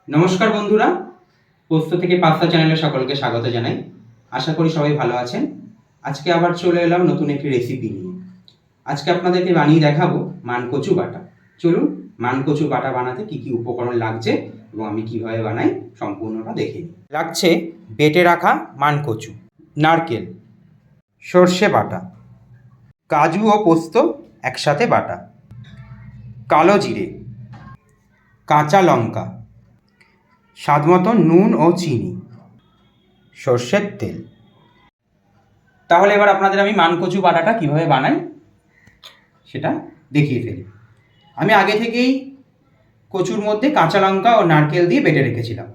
নমস্কার বন্ধুরা, পোস্ত থেকে পাস্তা চ্যানেলে সকলকে স্বাগত জানাই। আশা করি সবাই ভালো আছেন। আজকে আবার চলে এলাম নতুন একটি রেসিপি নিয়ে। আজকে আপনাদেরকে বানিয়ে দেখাবো মানকচু বাটা। চলুন মানকচু বাটা বানাতে কি কি উপকরণ লাগছে এবং আমি কিভাবে বানাই সম্পূর্ণটা দেখে নিই। লাগছে বেটে রাখা মানকচু, নারকেল, সর্ষে বাটা, কাজু ও পোস্ত একসাথে বাটা, কালো জিরে, কাঁচা লঙ্কা, স্বাদমতো নুন ও চিনি, সর্ষের তেল। তাহলে এবার আপনাদের আমি মানকচু বাটাটা কিভাবে বানাই সেটা দেখিয়ে ফেলি। আমি আগে থেকেই কচুর মধ্যে কাঁচা লঙ্কা ও নারকেল দিয়ে বেটে রেখেছিলাম।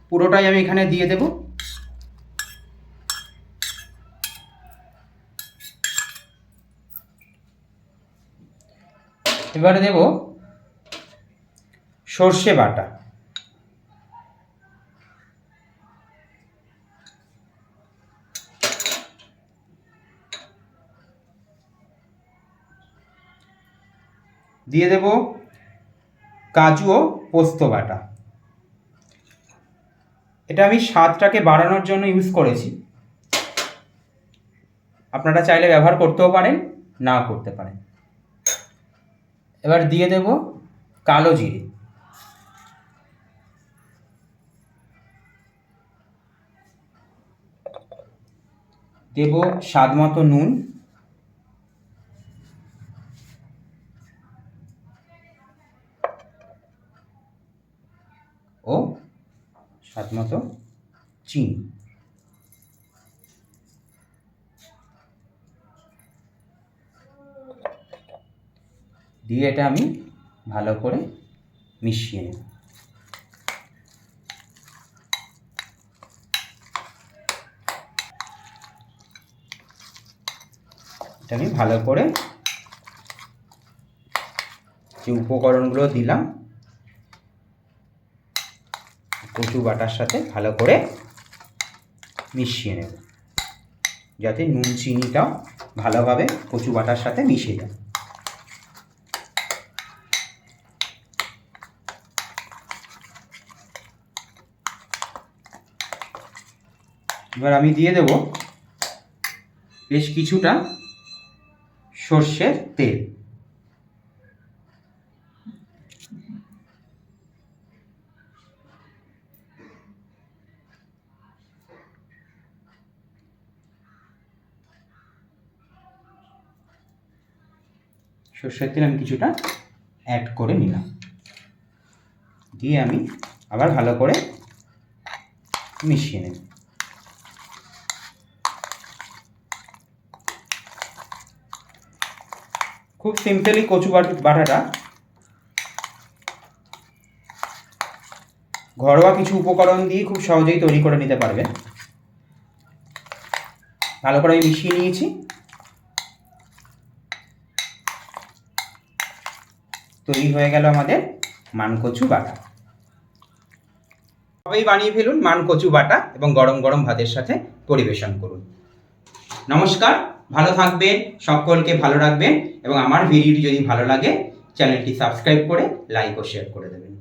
পুরোটাই আমি এখানে দিয়ে দেব। এবারে দেব সর্ষে বাটা, দিয়ে দেব কাজু ও পোস্ত বাটা। এটা আমি স্বাদটাকে বাড়ানোর জন্য ইউজ করেছি, আপনারা চাইলে ব্যবহার করতেও পারেন, না করতে পারেন। এবার দিয়ে দেব কালো জিরে, দেব স্বাদমতো নুন, ও স্বাদমতো চিনি। দিয়ে এটা আমি ভালো করে মিশিয়ে নেব। এটা আমি ভালো করে যে উপকরণগুলো দিলাম কচু বাটার সাথে ভালো করে মিশিয়ে নেব, যাতে নুন চিনিটাও ভালোভাবে কচু বাটার সাথে মিশে যায়। এবার আমি দিয়ে দেব বেশ কিছুটা সর্ষের তেল। সর্ষের তেল আমি কিছুটা অ্যাড করে নিলাম, দিয়ে আমি আবার ভালো করে মিশিয়ে নেব। খুব সিম্পলি কচু বাটাটা ঘরোয়া কিছু উপকরণ দিয়ে খুব সহজেই তৈরি করে নিতে পারবেন। ভালো করে আমি মিশিয়ে নিয়েছি। তৈরি হয়ে গেল আমাদের মানকচু বাটা। সবাই বানিয়ে ফেলুন মানকচু বাটা এবং গরম গরম ভাতের সাথে পরিবেশন করুন। নমস্কার, ভালো থাকবেন, সকলকে ভালো রাখবেন এবং আমার ভিডিওটি যদি ভালো লাগে চ্যানেলটি সাবস্ক্রাইব করে লাইক ও শেয়ার করে দেবেন।